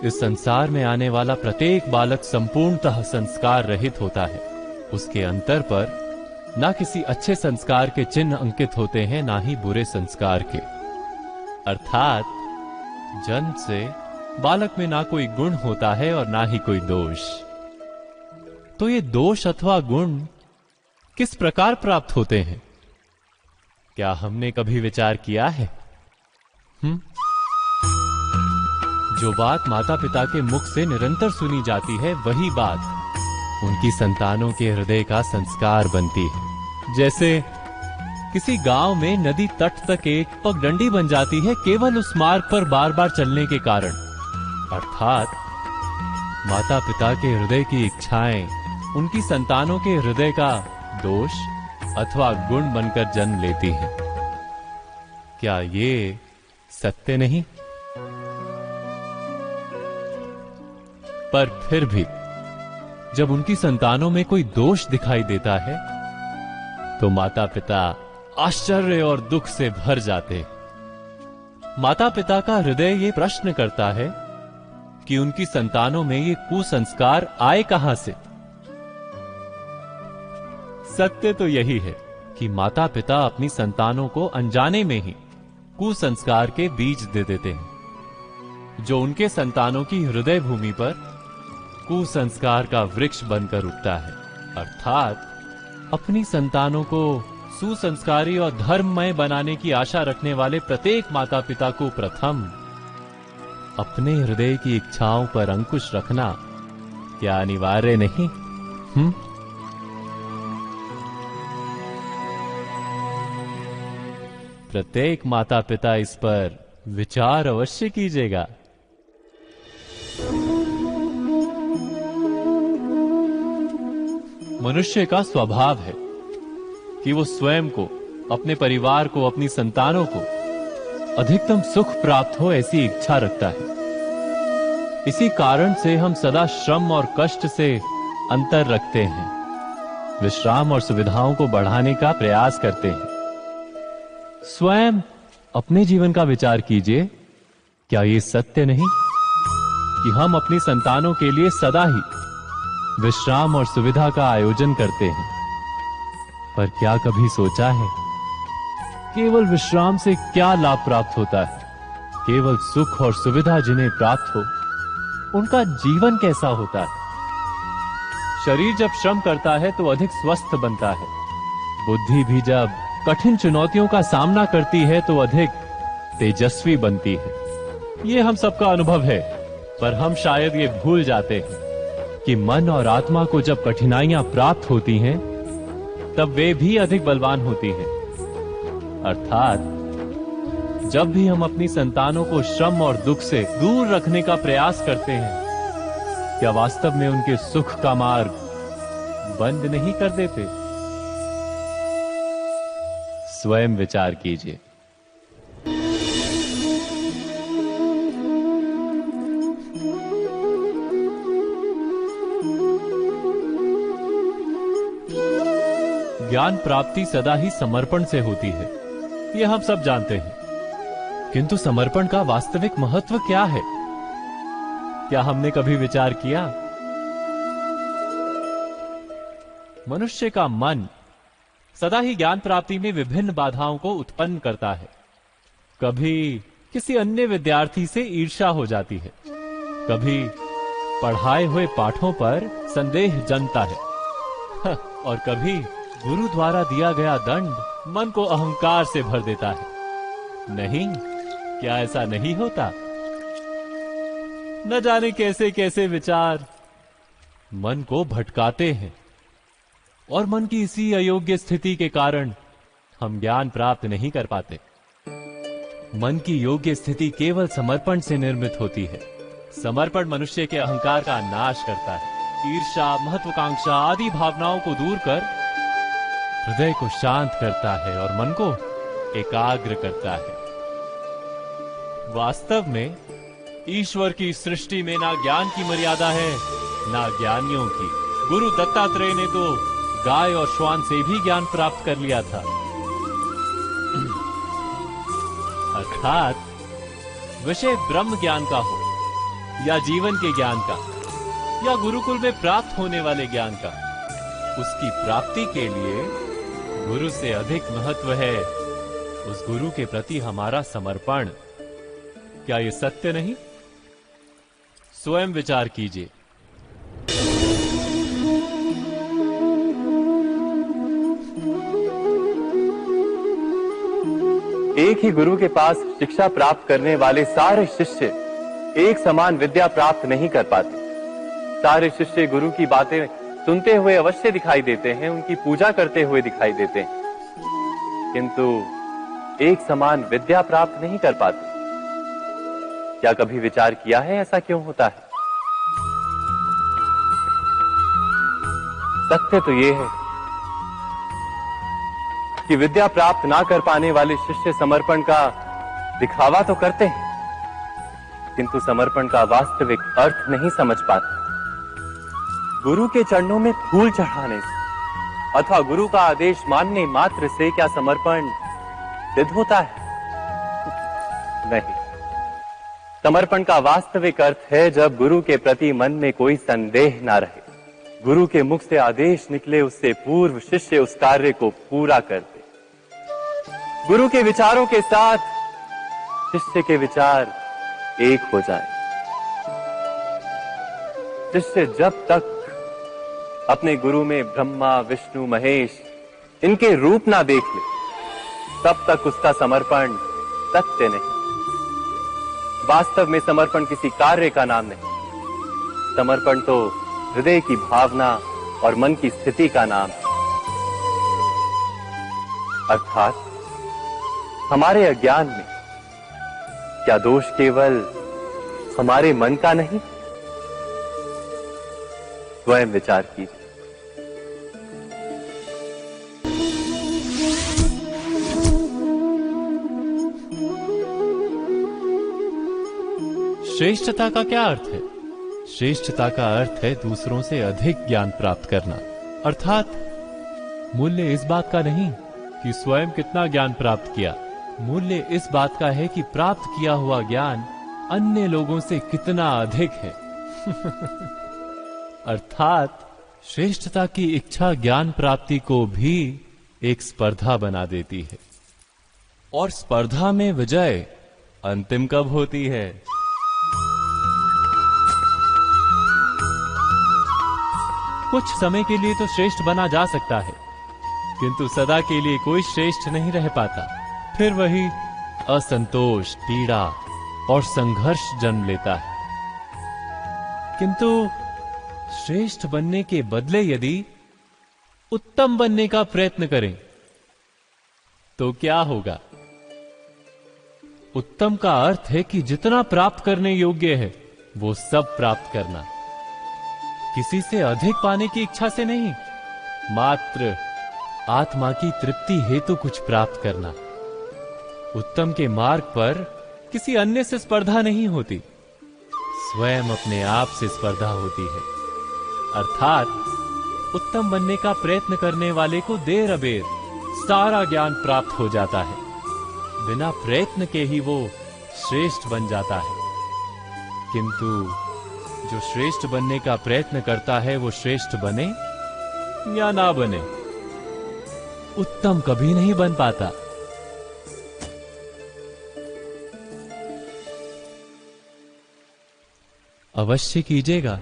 इस संसार में आने वाला प्रत्येक बालक संपूर्णतः संस्कार रहित होता है। उसके अंतर पर ना किसी अच्छे संस्कार के चिन्ह अंकित होते हैं, ना ही बुरे संस्कार के। अर्थात जन्म से बालक में ना कोई गुण होता है और ना ही कोई दोष। तो ये दोष अथवा गुण किस प्रकार प्राप्त होते हैं, क्या हमने कभी विचार किया है? जो बात माता पिता के मुख से निरंतर सुनी जाती है, वही बात उनकी संतानों के हृदय का संस्कार बनती है। जैसे किसी गांव में नदी तट तक एक पगडंडी बन जाती है केवल उस मार्ग पर बार बार चलने के कारण। अर्थात माता पिता के हृदय की इच्छाएं उनकी संतानों के हृदय का दोष अथवा गुण बनकर जन्म लेती हैं। क्या ये सत्य नहीं? पर फिर भी जब उनकी संतानों में कोई दोष दिखाई देता है तो माता पिता आश्चर्य और दुख से भर जाते। माता पिता का हृदय ये प्रश्न करता है कि उनकी संतानों में ये कुसंस्कार आए कहां से। सत्य तो यही है कि माता पिता अपनी संतानों को अनजाने में ही कुसंस्कार के बीज दे देते हैं, जो उनके संतानों की हृदय भूमि पर कुसंस्कार का वृक्ष बनकर उगता है। अर्थात अपनी संतानों को सुसंस्कारी और धर्ममय बनाने की आशा रखने वाले प्रत्येक माता पिता को प्रथम अपने हृदय की इच्छाओं पर अंकुश रखना क्या अनिवार्य नहीं? प्रत्येक माता पिता इस पर विचार अवश्य कीजिएगा। मनुष्य का स्वभाव है कि वो स्वयं को, अपने परिवार को, अपनी संतानों को अधिकतम सुख प्राप्त हो ऐसी इच्छा रखता है। इसी कारण से हम सदा श्रम और कष्ट से अंतर रखते हैं, विश्राम और सुविधाओं को बढ़ाने का प्रयास करते हैं। स्वयं अपने जीवन का विचार कीजिए, क्या ये सत्य नहीं कि हम अपनी संतानों के लिए सदा ही विश्राम और सुविधा का आयोजन करते हैं? पर क्या कभी सोचा है केवल विश्राम से क्या लाभ प्राप्त होता है? केवल सुख और सुविधा जिन्हें प्राप्त हो उनका जीवन कैसा होता है? शरीर जब श्रम करता है तो अधिक स्वस्थ बनता है। बुद्धि भी जब कठिन चुनौतियों का सामना करती है तो अधिक तेजस्वी बनती है। ये हम सबका अनुभव है, पर हम शायद ये भूल जाते हैं कि मन और आत्मा को जब कठिनाइयां प्राप्त होती हैं, तब वे भी अधिक बलवान होती हैं। अर्थात जब भी हम अपनी संतानों को श्रम और दुख से दूर रखने का प्रयास करते हैं, क्या वास्तव में उनके सुख का मार्ग बंद नहीं कर देते? स्वयं विचार कीजिए। ज्ञान प्राप्ति सदा ही समर्पण से होती है, यह हम सब जानते हैं। किंतु समर्पण का वास्तविक महत्व क्या है? क्या हमने कभी विचार किया? मनुष्य का मन सदा ही ज्ञान प्राप्ति में विभिन्न बाधाओं को उत्पन्न करता है। कभी किसी अन्य विद्यार्थी से ईर्ष्या हो जाती है, कभी पढ़ाए हुए पाठों पर संदेह जन्मता है और कभी गुरु द्वारा दिया गया दंड मन को अहंकार से भर देता है। नहीं, क्या ऐसा नहीं होता? न जाने कैसे कैसे विचार मन को भटकाते हैं और मन की इसी अयोग्य स्थिति के कारण हम ज्ञान प्राप्त नहीं कर पाते। मन की योग्य स्थिति केवल समर्पण से निर्मित होती है। समर्पण मनुष्य के अहंकार का नाश करता है। ईर्ष्या, महत्वाकांक्षा आदि भावनाओं को दूर कर हृदय को शांत करता है और मन को एकाग्र करता है। वास्तव में ईश्वर की सृष्टि में ना ज्ञान की मर्यादा है, ना ज्ञानियों की। गुरु दत्तात्रेय ने तो गाय और श्वान से भी ज्ञान प्राप्त कर लिया था। अर्थात विषय ब्रह्म ज्ञान का हो या जीवन के ज्ञान का या गुरुकुल में प्राप्त होने वाले ज्ञान का, उसकी प्राप्ति के लिए गुरु से अधिक महत्व है उस गुरु के प्रति हमारा समर्पण। क्या यह सत्य नहीं? स्वयं विचार कीजिए। एक ही गुरु के पास शिक्षा प्राप्त करने वाले सारे शिष्य एक समान विद्या प्राप्त नहीं कर पाते। सारे शिष्य गुरु की बातें सुनते हुए अवश्य दिखाई देते हैं, उनकी पूजा करते हुए दिखाई देते हैं, किंतु एक समान विद्या प्राप्त नहीं कर पाते। क्या कभी विचार किया है ऐसा क्यों होता है? सत्य तो यह है कि विद्या प्राप्त ना कर पाने वाले शिष्य समर्पण का दिखावा तो करते हैं, किंतु समर्पण का वास्तविक अर्थ नहीं समझ पाते। गुरु के चरणों में फूल चढ़ाने से अथवा गुरु का आदेश मानने मात्र से क्या समर्पण सिद्ध होता है? नहीं। समर्पण का वास्तविक अर्थ है जब गुरु के प्रति मन में कोई संदेह ना रहे, गुरु के मुख से आदेश निकले उससे पूर्व शिष्य उस कार्य को पूरा कर दे। गुरु के विचारों के साथ शिष्य के विचार एक हो जाए। शिष्य जब तक अपने गुरु में ब्रह्मा विष्णु महेश इनके रूप ना देख ले, तब तक उसका समर्पण सत्य नहीं। वास्तव में समर्पण किसी कार्य का नाम नहीं, समर्पण तो हृदय की भावना और मन की स्थिति का नाम है। अर्थात हमारे अज्ञान में क्या दोष केवल हमारे मन का नहीं? स्वयं विचार कीजिए। श्रेष्ठता का क्या अर्थ है? श्रेष्ठता का अर्थ है दूसरों से अधिक ज्ञान प्राप्त करना। अर्थात मूल्य इस बात का नहीं कि स्वयं कितना ज्ञान प्राप्त किया, मूल्य इस बात का है कि प्राप्त किया हुआ ज्ञान अन्य लोगों से कितना अधिक है। अर्थात श्रेष्ठता की इच्छा ज्ञान प्राप्ति को भी एक स्पर्धा बना देती है, और स्पर्धा में विजय अंतिम कब होती है? कुछ समय के लिए तो श्रेष्ठ बना जा सकता है, किंतु सदा के लिए कोई श्रेष्ठ नहीं रह पाता। फिर वही असंतोष, पीड़ा और संघर्ष जन्म लेता है। किंतु श्रेष्ठ बनने के बदले यदि उत्तम बनने का प्रयत्न करें तो क्या होगा? उत्तम का अर्थ है कि जितना प्राप्त करने योग्य है वो सब प्राप्त करना, किसी से अधिक पाने की इच्छा से नहीं, मात्र आत्मा की तृप्ति हेतु कुछ प्राप्त करना। उत्तम के मार्ग पर किसी अन्य से स्पर्धा नहीं होती, स्वयं अपने आप से स्पर्धा होती है। अर्थात उत्तम बनने का प्रयत्न करने वाले को देर अबेर सारा ज्ञान प्राप्त हो जाता है, बिना प्रयत्न के ही वो श्रेष्ठ बन जाता है। किंतु जो श्रेष्ठ बनने का प्रयत्न करता है वो श्रेष्ठ बने या ना बने, उत्तम कभी नहीं बन पाता। अवश्य कीजिएगा।